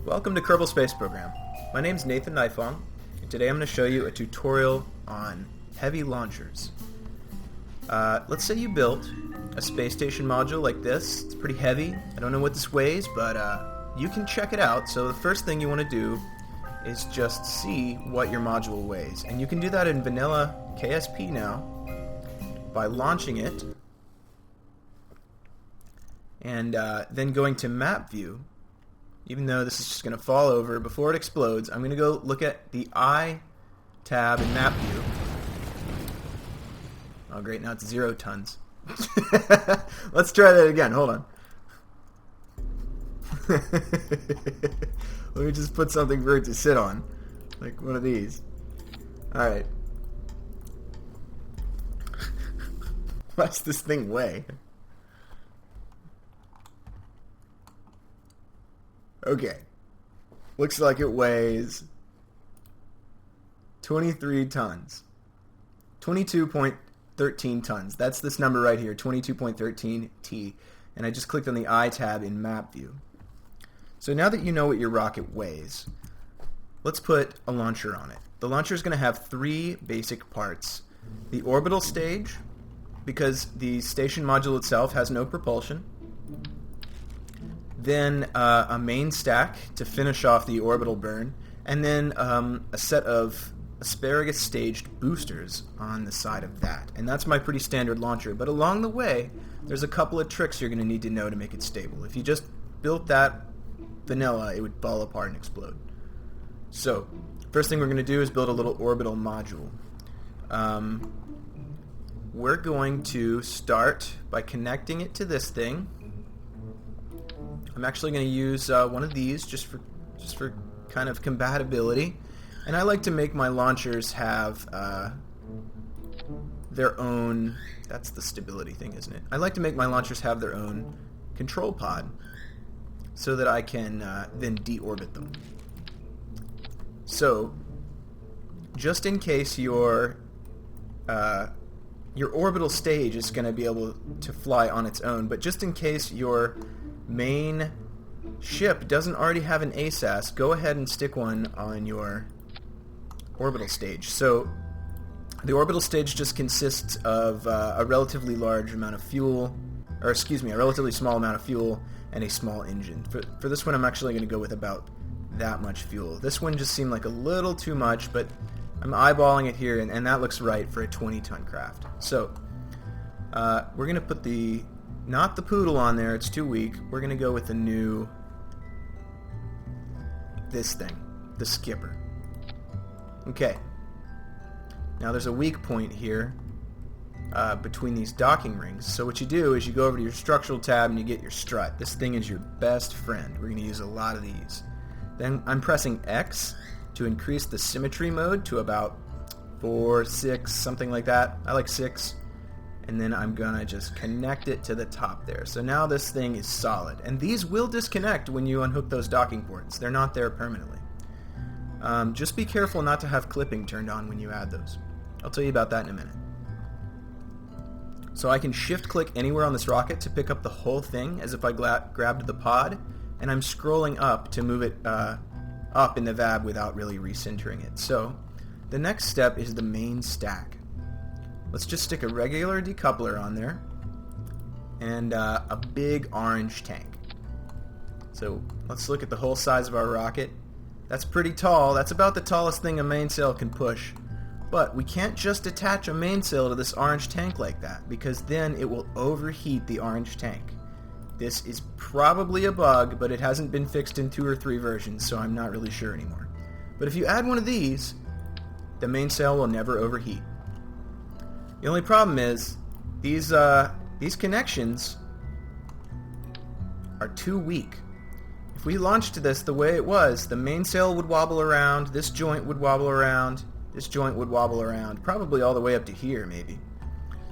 Welcome to Kerbal Space Program. My name's Nathan Nifong, and today I'm going to show you a tutorial on heavy launchers. Let's say you built a space station module like this. It's pretty heavy. I don't know what this weighs, but you can check it out. So the first thing you want to do is just see what your module weighs. And you can do that in vanilla KSP now by launching it and then going to map view. Even though this is just going to fall over before it explodes, I'm going to go look at the I tab in map view. Oh great, now it's 0 tons. Let's try that again, hold on. Let me just put something for it to sit on, like one of these. Alright. What's this thing weigh? Okay. Looks like it weighs 23 tons. 22.13 tons. That's this number right here, 22.13 T. And I just clicked on the I tab in map view. So now that you know what your rocket weighs, let's put a launcher on it. The launcher is going to have 3 basic parts. The orbital stage, because the station module itself has no propulsion. Then a main stack to finish off the orbital burn, and then a set of Asparagus staged boosters on the side of that. And that's my pretty standard launcher, but along the way there's a couple of tricks you're going to need to know to make it stable. If you just built that vanilla, it would fall apart and explode. So first thing we're going to do is build a little orbital module. We're going to start by connecting it to this thing. I'm actually going to use one of these just for kind of compatibility, and I like to make my launchers have their own. That's the stability thing, isn't it? I like to make my launchers have their own control pod, so that I can then deorbit them. So, just in case your orbital stage is going to be able to fly on its own, but just in case your main ship doesn't already have an ASAS, go ahead and stick one on your orbital stage. So the orbital stage just consists of a relatively large amount of fuel, or excuse me, a relatively small amount of fuel and a small engine. For this one I'm actually going to go with about that much fuel. This one just seemed like a little too much, but I'm eyeballing it here, and that looks right for a 20-ton craft. So we're going to put not the poodle on there, it's too weak. We're going to go with the new, this thing, the skipper. Okay. Now there's a weak point here between these docking rings. So what you do is you go over to your structural tab and you get your strut. This thing is your best friend. We're going to use a lot of these. Then I'm pressing X to increase the symmetry mode to about 4, 6, something like that. I like 6. And then I'm going to just connect it to the top there. So now this thing is solid. And these will disconnect when you unhook those docking ports. They're not there permanently. Just be careful not to have clipping turned on when you add those. I'll tell you about that in a minute. So I can shift-click anywhere on this rocket to pick up the whole thing as if I grabbed the pod. And I'm scrolling up to move it up in the VAB without really recentering it. So the next step is the main stack. Let's just stick a regular decoupler on there and a big orange tank. So let's look at the whole size of our rocket. That's pretty tall. That's about the tallest thing a mainsail can push. But we can't just attach a mainsail to this orange tank like that, because then it will overheat the orange tank. This is probably a bug, but it hasn't been fixed in 2 or 3 versions, so I'm not really sure anymore. But if you add one of these, the mainsail will never overheat. The only problem is these connections are too weak. If we launched this the way it was, the mainsail would wobble around, this joint would wobble around, this joint would wobble around, probably all the way up to here maybe.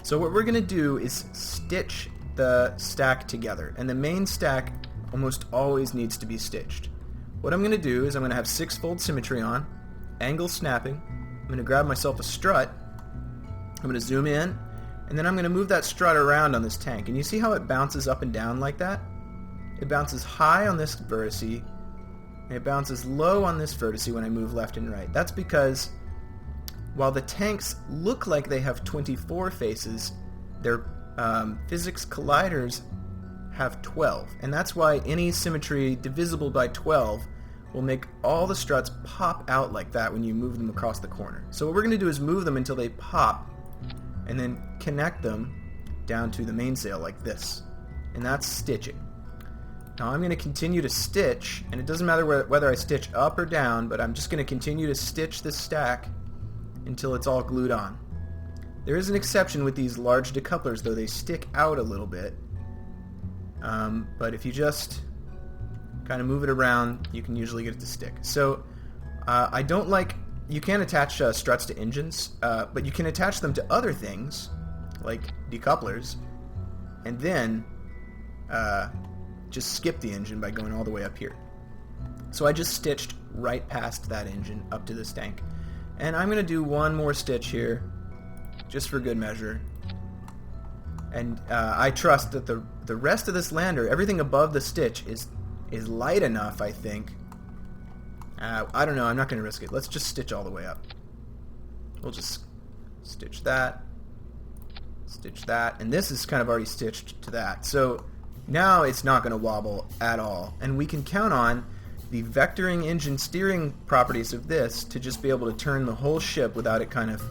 So what we're going to do is stitch the stack together, and the main stack almost always needs to be stitched. What I'm going to do is I'm going to have 6-fold symmetry on, angle snapping. I'm going to grab myself a strut. I'm going to zoom in, and then I'm going to move that strut around on this tank. And you see how it bounces up and down like that? It bounces high on this vertice and it bounces low on this vertice when I move left and right. That's because while the tanks look like they have 24 faces, their physics colliders have 12. And that's why any symmetry divisible by 12 will make all the struts pop out like that when you move them across the corner. So what we're going to do is move them until they pop, and then connect them down to the mainsail like this. And that's stitching. Now I'm going to continue to stitch, and it doesn't matter whether I stitch up or down, but I'm just going to continue to stitch this stack until it's all glued on. There is an exception with these large decouplers, though. They stick out a little bit. But if you just kind of move it around, you can usually get it to stick. So I don't like... You can attach struts to engines, but you can attach them to other things, like decouplers, and then just skip the engine by going all the way up here. So I just stitched right past that engine up to this tank. And I'm going to do one more stitch here, just for good measure. And I trust that the rest of this lander, everything above the stitch, is light enough, I think. I don't know, I'm not going to risk it. Let's just stitch all the way up. We'll just stitch that, and this is kind of already stitched to that. So now it's not going to wobble at all. And we can count on the vectoring engine steering properties of this to just be able to turn the whole ship without it kind of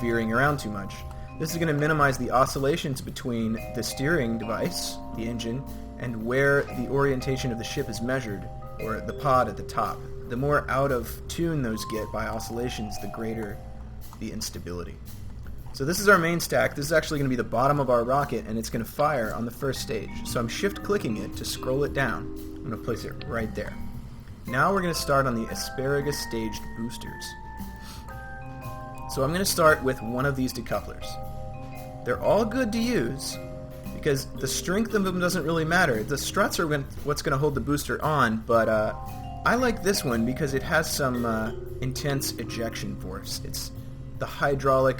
veering around too much. This is going to minimize the oscillations between the steering device, the engine, and where the orientation of the ship is measured, or the pod at the top. The more out of tune those get by oscillations, the greater the instability. So this is our main stack. This is actually going to be the bottom of our rocket, and it's going to fire on the first stage. So I'm shift-clicking it to scroll it down. I'm going to place it right there. Now we're going to start on the Asparagus staged boosters. So I'm going to start with one of these decouplers. They're all good to use because the strength of them doesn't really matter. The struts are what's going to hold the booster on, but I like this one because it has some intense ejection force. It's the hydraulic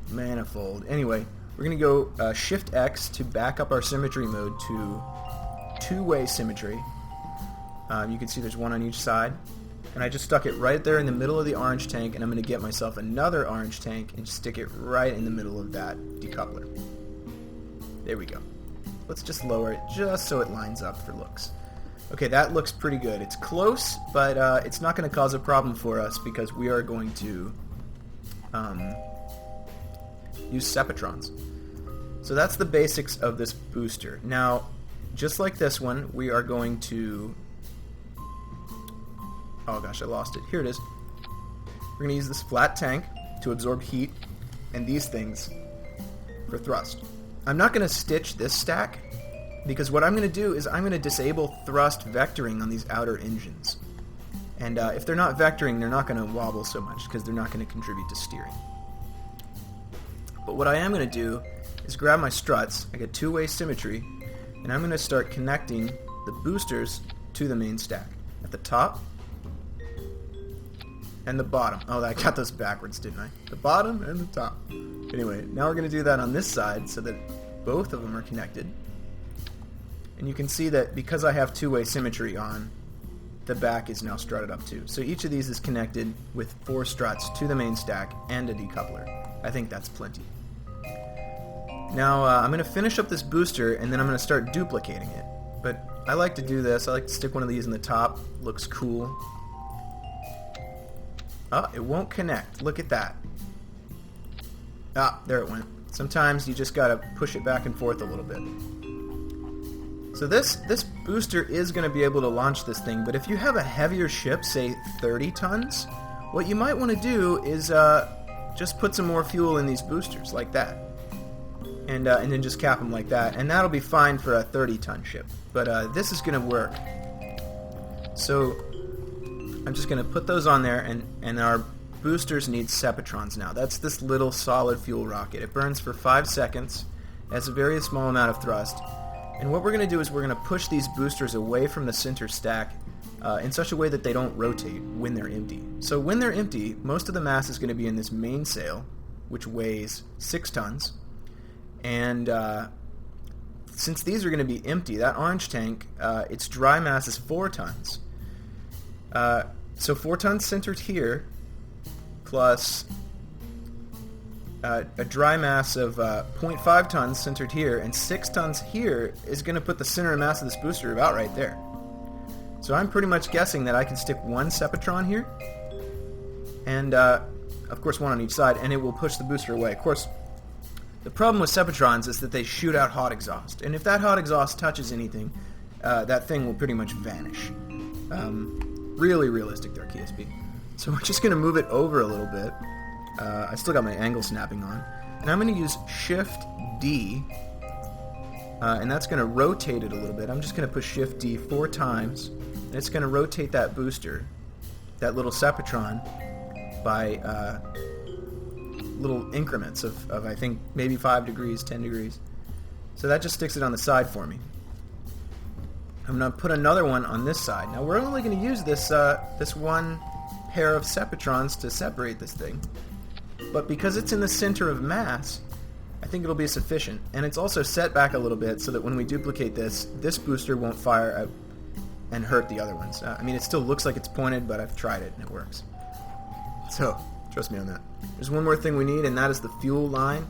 manifold. Anyway, we're going to go Shift X to back up our symmetry mode to two-way symmetry. You can see there's one on each side. And I just stuck it right there in the middle of the orange tank, and I'm going to get myself another orange tank and stick it right in the middle of that decoupler. There we go. Let's just lower it just so it lines up for looks. Okay, that looks pretty good. It's close, but it's not going to cause a problem for us because we are going to use Sepatrons. So that's the basics of this booster. Now, just like this one, we are going to... Oh gosh, I lost it. Here it is. We're going to use this flat tank to absorb heat, and these things for thrust. I'm not going to stitch this stack, because what I'm going to do is I'm going to disable thrust vectoring on these outer engines. And if they're not vectoring, they're not going to wobble so much, because they're not going to contribute to steering. But what I am going to do is grab my struts, I get two-way symmetry, and I'm going to start connecting the boosters to the main stack. At the top, and the bottom. Oh, I got those backwards, didn't I? The bottom and the top. Anyway, now we're going to do that on this side so that both of them are connected. And you can see that because I have two-way symmetry on, the back is now strutted up too. So each of these is connected with 4 struts to the main stack and a decoupler. I think that's plenty. Now I'm going to finish up this booster, and then I'm going to start duplicating it. But I like to do this. I like to stick one of these in the top. Looks cool. Oh, it won't connect. Look at that. Ah, there it went. Sometimes you just gotta push it back and forth a little bit. So this booster is going to be able to launch this thing, but if you have a heavier ship, say 30 tons, what you might want to do is just put some more fuel in these boosters, like that. And then just cap them like that, and that'll be fine for a 30-ton ship. But this is going to work. So I'm just going to put those on there, and our boosters need Sepatrons now. That's this little solid fuel rocket. It burns for 5 seconds, has a very small amount of thrust, and what we're going to do is we're going to push these boosters away from the center stack in such a way that they don't rotate when they're empty. So when they're empty, most of the mass is going to be in this mainsail, which weighs 6 tons, and since these are going to be empty, that orange tank, its dry mass is 4 tons. So 4 tons centered here, plus a dry mass of 0.5 tons centered here, and 6 tons here is going to put the center of mass of this booster about right there. So I'm pretty much guessing that I can stick 1 Sepatron here, and of course 1 on each side, and it will push the booster away. Of course, the problem with Sepatrons is that they shoot out hot exhaust, and if that hot exhaust touches anything, that thing will pretty much vanish. Really realistic there, KSP. So we're just going to move it over a little bit. I still got my angle snapping on. And I'm going to use Shift D, and that's going to rotate it a little bit. I'm just going to push Shift D 4 times, and it's going to rotate that booster, that little Sepatron, by little increments of I think maybe 5 degrees, 10 degrees. So that just sticks it on the side for me. I'm going to put another one on this side. Now we're only going to use this this one pair of Sepatrons to separate this thing. But because it's in the center of mass, I think it'll be sufficient. And it's also set back a little bit so that when we duplicate this booster won't fire out and hurt the other ones. I mean, it still looks like it's pointed, but I've tried it and it works. So, trust me on that. There's one more thing we need, and that is the fuel line.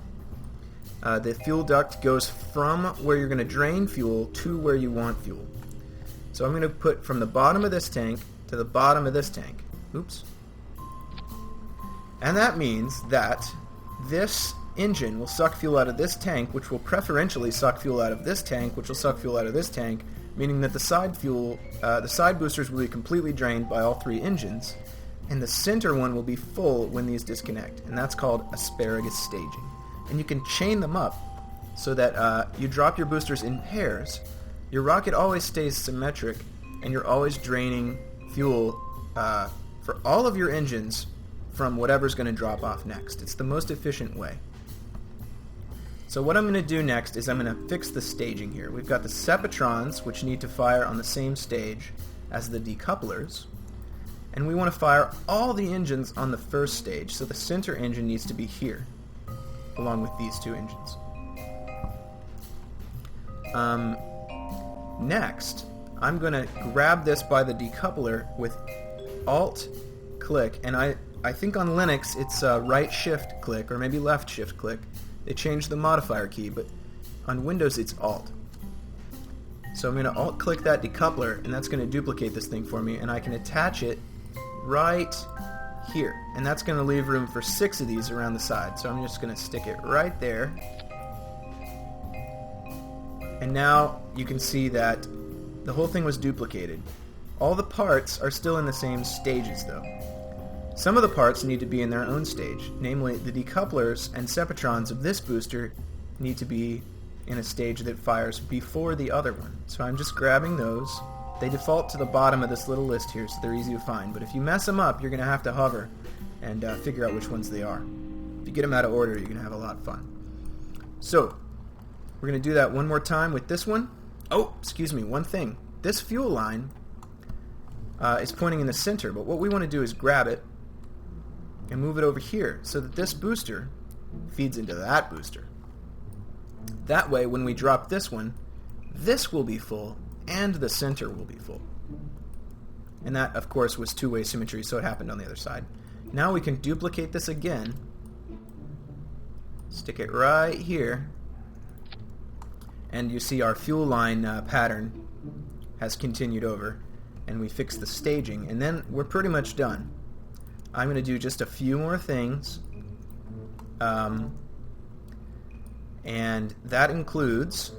The fuel duct goes from where you're going to drain fuel to where you want fuel. So I'm going to put from the bottom of this tank to the bottom of this tank. Oops. And that means that this engine will suck fuel out of this tank, which will preferentially suck fuel out of this tank, which will suck fuel out of this tank, meaning that the side boosters will be completely drained by all 3 engines, and the center one will be full when these disconnect, and that's called asparagus staging. And you can chain them up so that you drop your boosters in pairs. Your rocket always stays symmetric, and you're always draining fuel for all of your engines from whatever's going to drop off next. It's the most efficient way. So what I'm going to do next is I'm going to fix the staging here. We've got the Sepatrons, which need to fire on the same stage as the decouplers, and we want to fire all the engines on the first stage, so the center engine needs to be here, along with these 2 engines. Next, I'm going to grab this by the decoupler with Alt-click, and I think on Linux it's right-shift-click, or maybe left-shift-click. They changed the modifier key, but on Windows it's Alt. So I'm going to Alt-click that decoupler, and that's going to duplicate this thing for me, and I can attach it right here. And that's going to leave room for 6 of these around the side. So I'm just going to stick it right there. And now you can see that the whole thing was duplicated. All the parts are still in the same stages though. Some of the parts need to be in their own stage, namely the decouplers and Sepatrons of this booster need to be in a stage that fires before the other one. So I'm just grabbing those. They default to the bottom of this little list here, so they're easy to find, but if you mess them up, you're going to have to hover and figure out which ones they are. If you get them out of order, you're going to have a lot of fun. So, we're going to do that one more time with this one. Oh, excuse me, one thing. This fuel line is pointing in the center, but what we want to do is grab it and move it over here so that this booster feeds into that booster. That way, when we drop this one, this will be full and the center will be full. And that, of course, was 2-way symmetry, so it happened on the other side. Now we can duplicate this again, stick it right here, and you see our fuel line pattern has continued over, and we fix the staging, and then we're pretty much done. I'm going to do just a few more things, and that includes,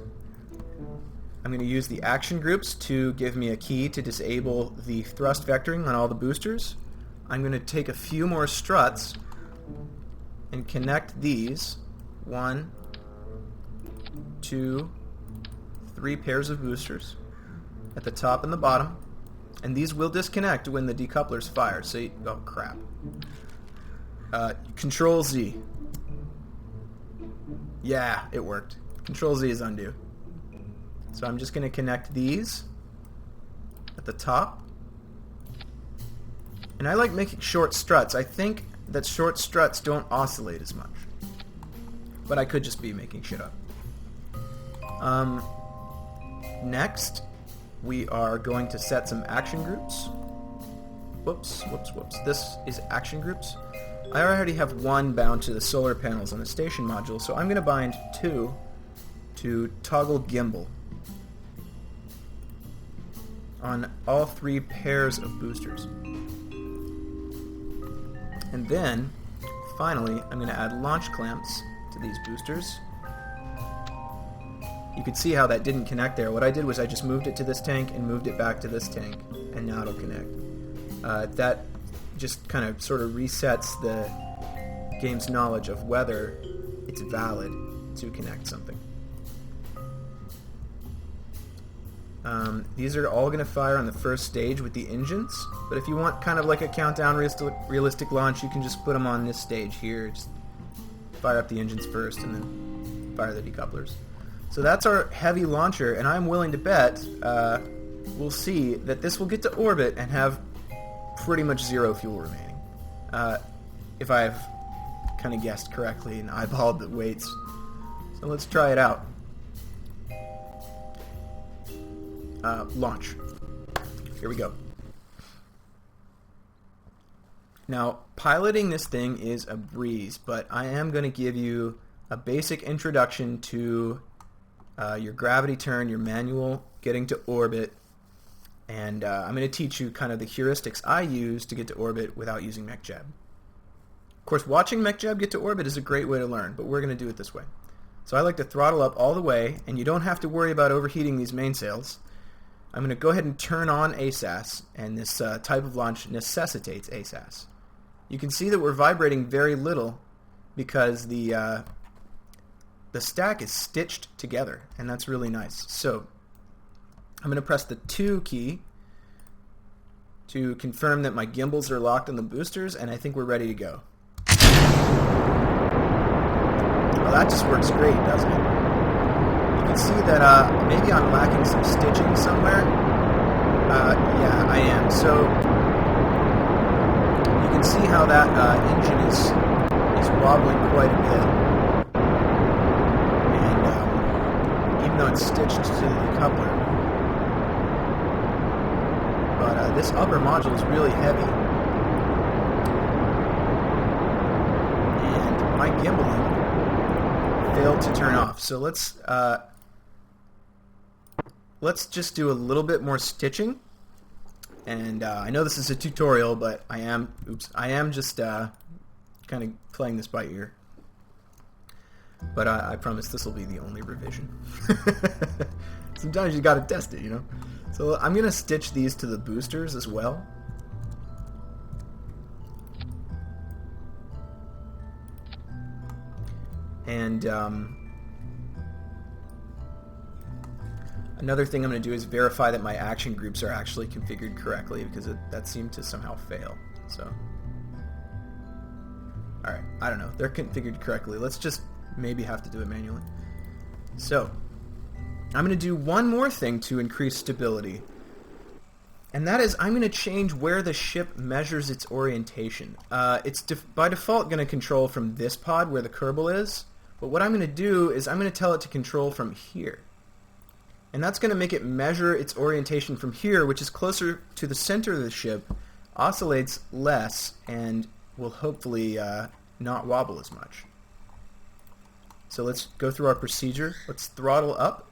I'm going to use the action groups to give me a key to disable the thrust vectoring on all the boosters. I'm going to take a few more struts and connect these 1, 2, 3 pairs of boosters at the top and the bottom, and these will disconnect when the decouplers fire. So oh crap. Control Z. Yeah, it worked. Control Z is undo. So I'm just going to connect these at the top. And I like making short struts. I think that short struts don't oscillate as much. But I could just be making shit up. Next, we are going to set some action groups. whoops. This is action groups. I already have one bound to the solar panels on the station module, so I'm going to bind 2 to toggle gimbal on all 3 pairs of boosters. And then, finally, I'm going to add launch clamps to these boosters. You can see how that didn't connect there. What I did was I just moved it to this tank and moved it back to this tank, and now it'll connect. That just kind of sort of resets the game's knowledge of whether it's valid to connect something. These are all going to fire on the first stage with the engines, but if you want kind of like a countdown realistic launch, you can just put them on this stage here. Just fire up the engines first and then fire the decouplers. So that's our heavy launcher, and I'm willing to bet we'll see that this will get to orbit and have pretty much 0 fuel remaining. If I've kind of guessed correctly and eyeballed the weights. So let's try it out. Launch. Here we go. Now, piloting this thing is a breeze, but I am going to give you a basic introduction to your gravity turn, your manual getting to orbit, and I'm going to teach you kind of the heuristics I use to get to orbit without using MechJeb. Of course, watching MechJeb get to orbit is a great way to learn, but we're going to do it this way. So I like to throttle up all the way, and you don't have to worry about overheating these mainsails. I'm going to go ahead and turn on ASAS, and this type of launch necessitates ASAS. You can see that we're vibrating very little because the stack is stitched together, and that's really nice. So I'm going to press the 2 key to confirm that my gimbals are locked on the boosters, and I think we're ready to go. Well, that just works great, doesn't it? You can see that maybe I'm lacking some stitching somewhere. Yeah, I am. So you can see how that engine is wobbling quite a bit. And even though it's stitched to the coupler, but this upper module is really heavy. And my gimbaling failed to turn off. So let's just do a little bit more stitching. And I know this is a tutorial, but I am just kind of playing this by ear. But I promise this will be the only revision. Sometimes you got to test it, you know. So I'm going to stitch these to the boosters as well. And another thing I'm going to do is verify that my action groups are actually configured correctly, because that seemed to somehow fail. So, alright, I don't know. They're configured correctly. Let's just maybe have to do it manually. So, I'm going to do one more thing to increase stability. And that is, I'm going to change where the ship measures its orientation. It's by default going to control from this pod where the Kerbal is. But what I'm going to do is I'm going to tell it to control from here. And that's going to make it measure its orientation from here, which is closer to the center of the ship, oscillates less, and will hopefully not wobble as much. So let's go through our procedure. Let's throttle up.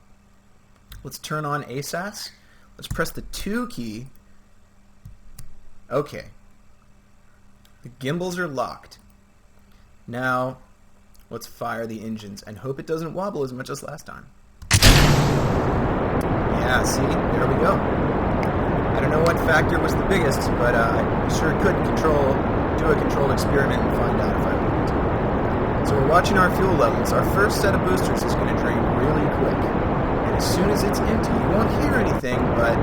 Let's turn on ASAS. Let's press the 2 key. Okay. The gimbals are locked. Now, let's fire the engines and hope it doesn't wobble as much as last time. Yeah, see? There we go. I don't know what factor was the biggest, but I sure could do a controlled experiment and find out if I wanted to. So we're watching our fuel levels. Our first set of boosters is going to drain really quick. And as soon as it's empty, you won't hear anything, but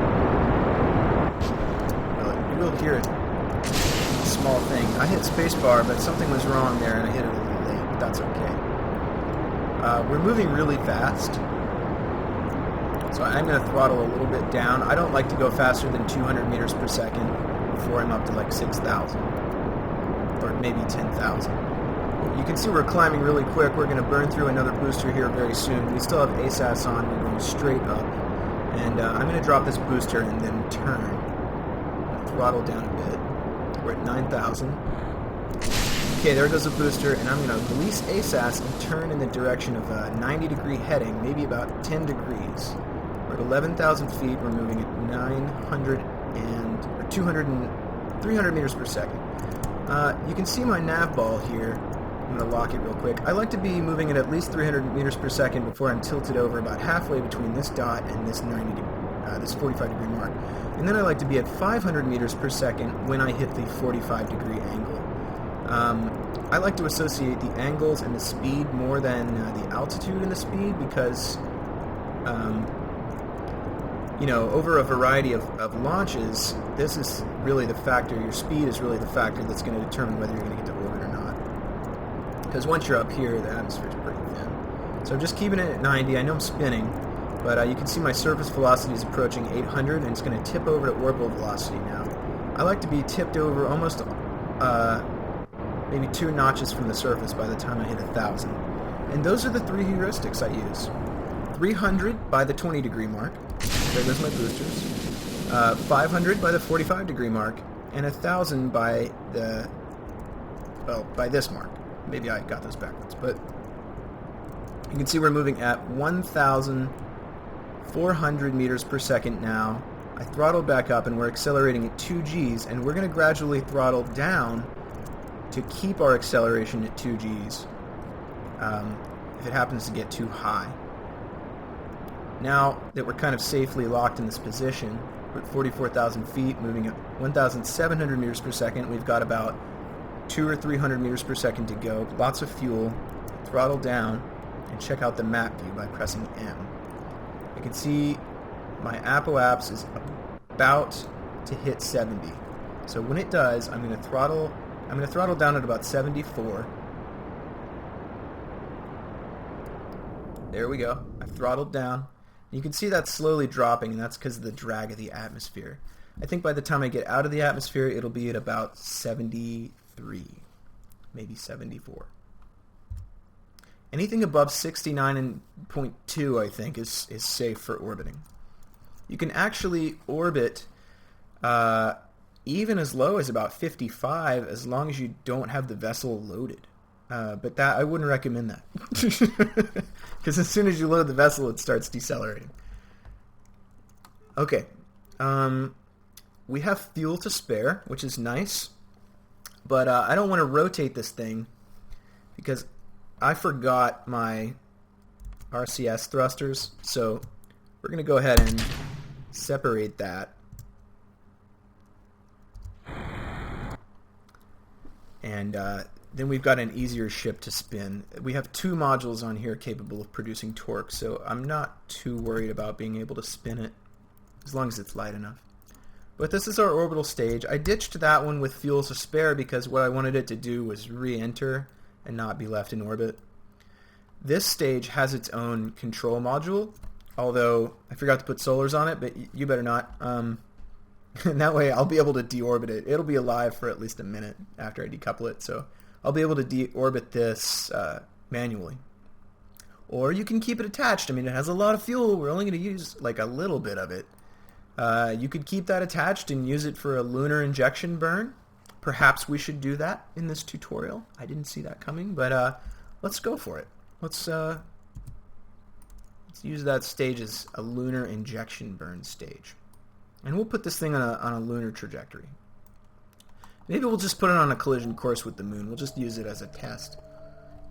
well, you will hear it. A small thing. I hit spacebar, but something was wrong there, and I hit it a little late, but that's okay. We're moving really fast. So I'm going to throttle a little bit down. I don't like to go faster than 200 meters per second before I'm up to like 6,000 or maybe 10,000. You can see we're climbing really quick. We're going to burn through another booster here very soon. We still have ASAS on. We're going straight up. And I'm going to drop this booster and then turn. Throttle down a bit. We're at 9,000. Okay, there goes the booster, and I'm going to release ASAS and turn in the direction of a 90-degree heading, maybe about 10 degrees. We're at 11,000 feet. We're moving at 300 meters per second. You can see my nav ball here. I'm going to lock it real quick. I like to be moving at least 300 meters per second before I'm tilted over about halfway between this dot and this 45-degree mark. And then I like to be at 500 meters per second when I hit the 45-degree angle. I like to associate the angles and the speed more than the altitude and the speed because, over a variety of launches, this is really the factor. Your speed is really the factor that's going to determine whether you're going to get to orbit or not. Because once you're up here, the atmosphere is pretty thin. So I'm just keeping it at 90. I know I'm spinning, but you can see my surface velocity is approaching 800, and it's going to tip over to orbital velocity now. I like to be tipped over almost maybe 2 notches from the surface by the time I hit 1,000. And those are the 3 heuristics I use. 300 by the 20-degree mark. There goes my boosters. 500 by the 45-degree mark, and 1,000 by by this mark. Maybe I got those backwards, but you can see we're moving at 1,400 meters per second now. I throttled back up, and we're accelerating at 2 Gs, and we're going to gradually throttle down to keep our acceleration at 2 Gs if it happens to get too high. Now that we're kind of safely locked in this position, we're at 44,000 feet, moving at 1,700 meters per second. We've got about 200 or 300 meters per second to go. Lots of fuel. Throttle down and check out the map view by pressing M. You can see my apoapse is about to hit 70. So when it does, I'm going to throttle down at about 74. There we go. I've throttled down. You can see that's slowly dropping, and that's because of the drag of the atmosphere. I think by the time I get out of the atmosphere, it'll be at about 73, maybe 74. Anything above 69.2, I think, is safe for orbiting. You can actually orbit even as low as about 55 as long as you don't have the vessel loaded. But that I wouldn't recommend that. Because as soon as you load the vessel, it starts decelerating. Okay. We have fuel to spare, which is nice. But I don't want to rotate this thing because I forgot my RCS thrusters. So we're going to go ahead and separate that. And then we've got an easier ship to spin. We have 2 modules on here capable of producing torque, so I'm not too worried about being able to spin it as long as it's light enough. But this is our orbital stage. I ditched that one with fuel to spare because what I wanted it to do was re-enter and not be left in orbit. This stage has its own control module, although I forgot to put solars on it, but you better not. And that way I'll be able to deorbit it. It'll be alive for at least a minute after I decouple it, so I'll be able to deorbit this manually. Or you can keep it attached. I mean, it has a lot of fuel. We're only going to use like a little bit of it. You could keep that attached and use it for a lunar injection burn. Perhaps we should do that in this tutorial. I didn't see that coming, but let's go for it. Let's use that stage as a lunar injection burn stage. And we'll put this thing on a lunar trajectory. Maybe we'll just put it on a collision course with the moon. We'll just use it as a test.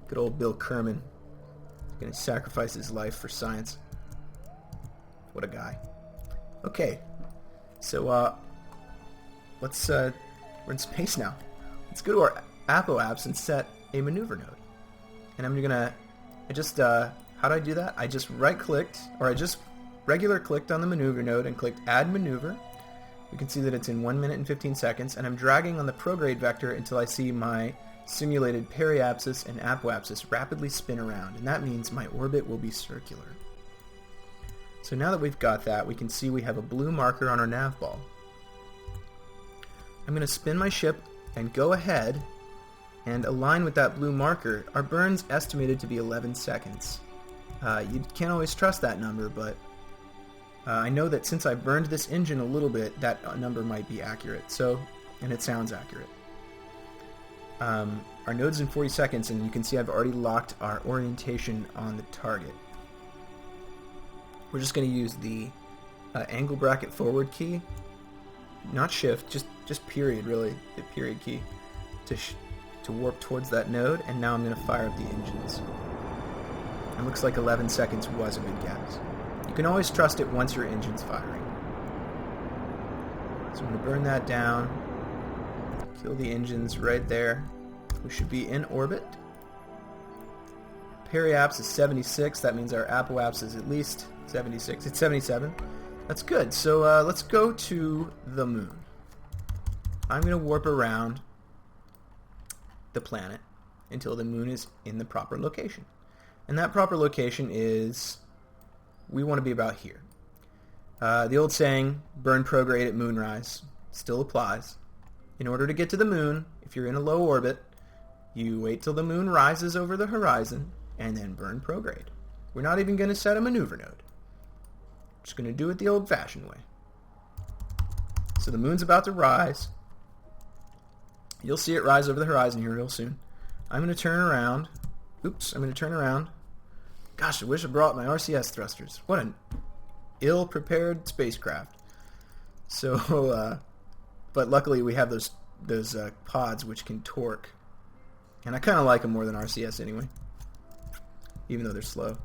Good old Bill Kerman. Going to sacrifice his life for science. What a guy. Okay. So, we're in space now. Let's go to our apoapse and set a maneuver node. And I'm going to, how do I do that? I just right-clicked, or I just regular-clicked on the maneuver node and clicked Add Maneuver. We can see that it's in 1 minute and 15 seconds, and I'm dragging on the prograde vector until I see my simulated periapsis and apoapsis rapidly spin around, and that means my orbit will be circular. So now that we've got that, we can see we have a blue marker on our nav ball. I'm going to spin my ship and go ahead and align with that blue marker. Our burn's estimated to be 11 seconds. You can't always trust that number, but I know that since I burned this engine a little bit, that number might be accurate. So and it sounds accurate. Our node's in 40 seconds, and you can see I've already locked our orientation on the target. We're just going to use the angle bracket forward key, not shift, just period, really, the period key, to warp towards that node, and now I'm going to fire up the engines. It looks like 11 seconds was a good guess. You can always trust it once your engine's firing. So I'm going to burn that down, kill the engines right there. We should be in orbit. Periaps is 76, that means our apoaps is at least 76. It's 77. That's good. So let's go to the moon. I'm going to warp around the planet until the moon is in the proper location. And that proper location is, we want to be about here. The old saying, burn prograde at moonrise, still applies. In order to get to the moon, if you're in a low orbit, you wait till the moon rises over the horizon and then burn prograde. We're not even going to set a maneuver node. Just going to do it the old-fashioned way. So the moon's about to rise. You'll see it rise over the horizon here real soon. I'm going to turn around. Oops, I'm going to turn around. Gosh, I wish I brought my RCS thrusters. What an ill-prepared spacecraft. So, but luckily we have those pods which can torque. And I kind of like them more than RCS anyway. Even though they're slow.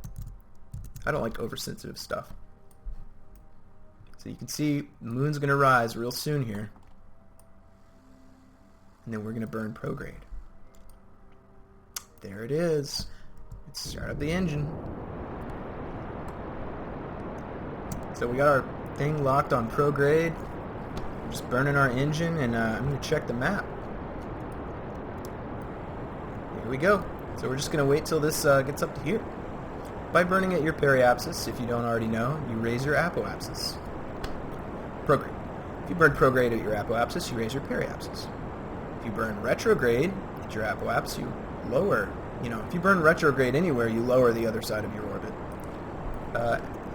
I don't like oversensitive stuff. So you can see the moon's going to rise real soon here. And then we're going to burn prograde. There it is. Let's start up the engine. So we got our thing locked on prograde. We're just burning our engine, and I'm going to check the map. Here we go. So we're just going to wait till this gets up to here. By burning at your periapsis, if you don't already know, you raise your apoapsis. Prograde. If you burn prograde at your apoapsis, you raise your periapsis. If you burn retrograde at your apoapsis, you lower. If you burn retrograde anywhere, you lower the other side of your orbit.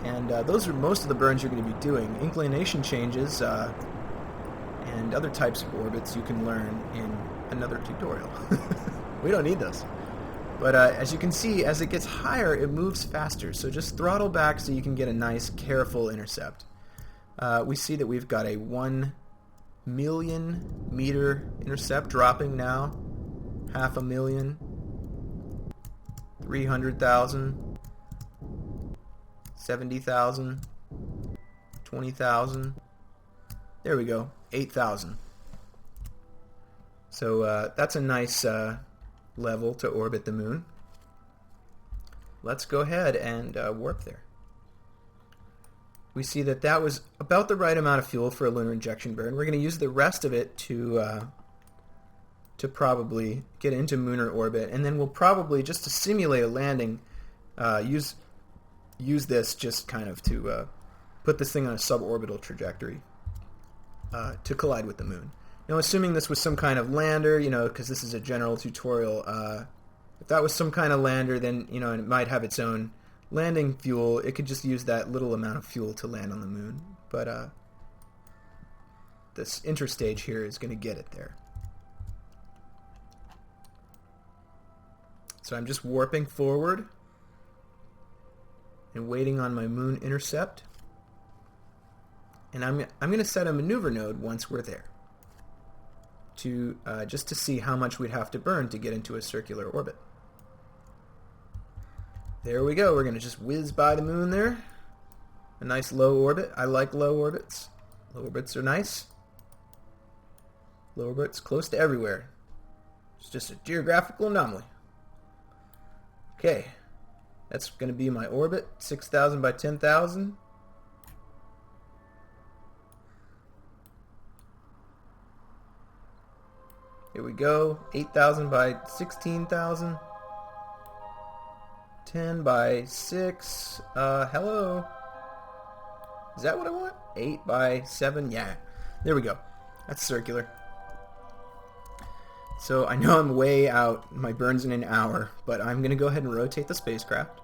And those are most of the burns you're going to be doing. Inclination changes and other types of orbits you can learn in another tutorial. We don't need those. But as you can see, as it gets higher, it moves faster. So just throttle back so you can get a nice, careful intercept. We see that we've got a 1 million meter intercept dropping now. 500,000. 300,000. 70,000. 20,000. There we go. 8,000. So that's a nice level to orbit the moon. Let's go ahead and warp there. We see that that was about the right amount of fuel for a lunar injection burn. We're going to use the rest of it to probably get into lunar orbit, and then we'll probably, just to simulate a landing, use this just kind of to put this thing on a suborbital trajectory to collide with the moon. Now, assuming this was some kind of lander, because this is a general tutorial, if that was some kind of lander, then, and it might have its own landing fuel, it could just use that little amount of fuel to land on the moon. But this interstage here is going to get it there. So I'm just warping forward and waiting on my moon intercept. And I'm going to set a maneuver node once we're there, to just to see how much we'd have to burn to get into a circular orbit. There we go. We're going to just whiz by the moon there. A nice low orbit. I like low orbits. Low orbits are nice. Low orbits close to everywhere. It's just a geographical anomaly. Okay. That's going to be my orbit. 6,000 by 10,000. Here we go. 8,000 by 16,000. 10 by 6. Hello. Is that what I want? 8 by 7. Yeah. There we go. That's circular. So I know I'm way out. My burn's in an hour, but I'm going to go ahead and rotate the spacecraft.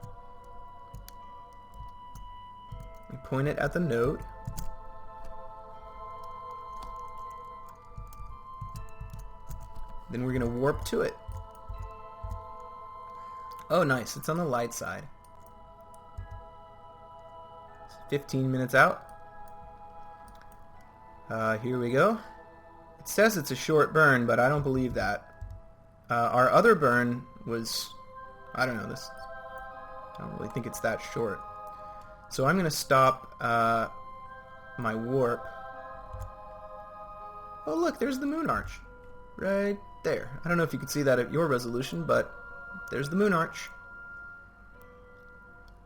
And point it at the node. Then we're going to warp to it. Oh, nice. It's on the light side. 15 minutes out. Here we go. It says it's a short burn, but I don't believe that. Our other burn was, I don't know, this. I don't really think it's that short. So I'm going to stop my warp. Oh, look, there's the moon arch. Right there. I don't know if you can see that at your resolution, but there's the moon arch.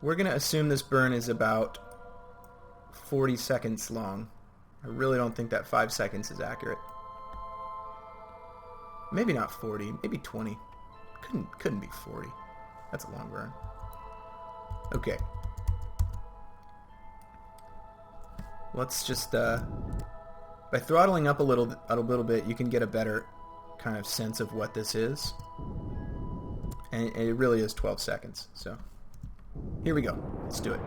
We're going to assume this burn is about 40 seconds long. I really don't think that 5 seconds is accurate. Maybe not 40, maybe 20. Couldn't be 40. That's a long burn. Okay. Let's just by throttling up a little bit, you can get a better kind of sense of what this is. And it really is 12 seconds. So here we go. Let's do it.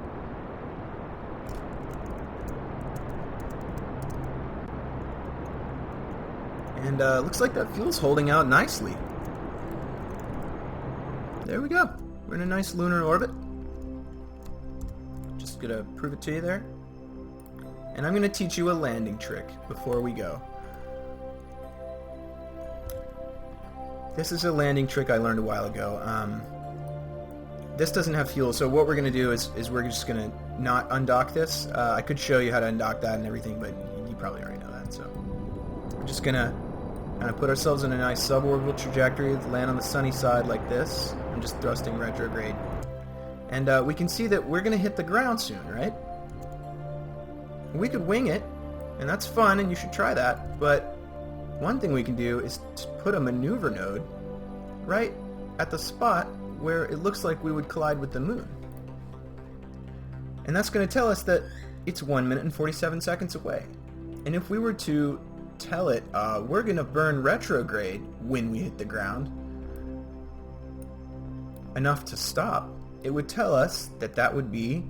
And looks like that fuel's holding out nicely. There we go. We're in a nice lunar orbit. Just gonna prove it to you there. And I'm gonna teach you a landing trick before we go. This is a landing trick I learned a while ago. This doesn't have fuel, so what we're gonna do is we're just gonna not undock this. I could show you how to undock that and everything, but you probably already know that. So we're just gonna kind of put ourselves in a nice suborbital trajectory, land on the sunny side like this. I'm just thrusting retrograde. And we can see that we're going to hit the ground soon, right? We could wing it, and that's fun, and you should try that. But one thing we can do is to put a maneuver node right at the spot where it looks like we would collide with the moon. And that's going to tell us that it's 1 minute and 47 seconds away. And if we were to tell it we're going to burn retrograde when we hit the ground enough to stop, it would tell us that that would be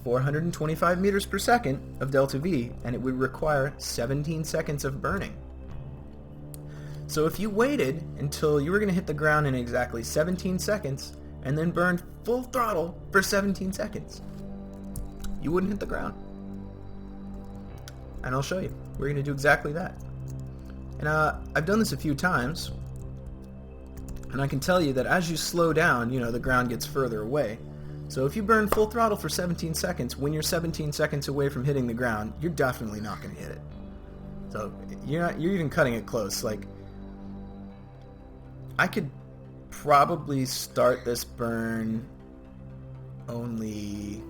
425 meters per second of delta V, and it would require 17 seconds of burning. So if you waited until you were going to hit the ground in exactly 17 seconds and then burned full throttle for 17 seconds, you wouldn't hit the ground. And I'll show you. We're going to do exactly that. And I've done this a few times, and I can tell you that as you slow down, the ground gets further away. So if you burn full throttle for 17 seconds, when you're 17 seconds away from hitting the ground, you're definitely not going to hit it. So you're even cutting it close. Like, I could probably start this burn only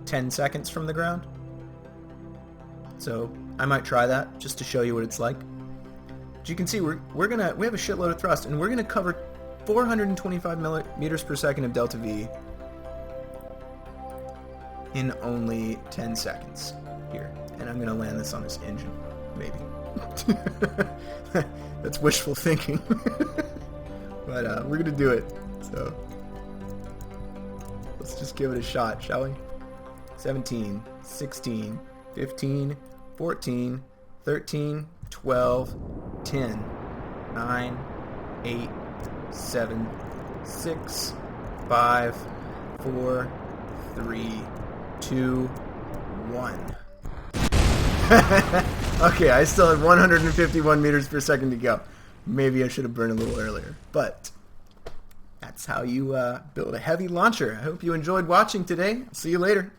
10 seconds from the ground. So I might try that just to show you what it's like. But you can see we have a shitload of thrust, and we're gonna cover 425 meters per second of delta V in only 10 seconds here. And I'm gonna land this on this engine, maybe. That's wishful thinking. But we're gonna do it. So let's just give it a shot, shall we? 17, 16, 15, 14, 13, 12, 10, 9, 8, 7, 6, 5, 4, 3, 2, 1. Okay, I still have 151 meters per second to go. Maybe I should have burned a little earlier, but that's how you build a heavy launcher. I hope you enjoyed watching today. See you later.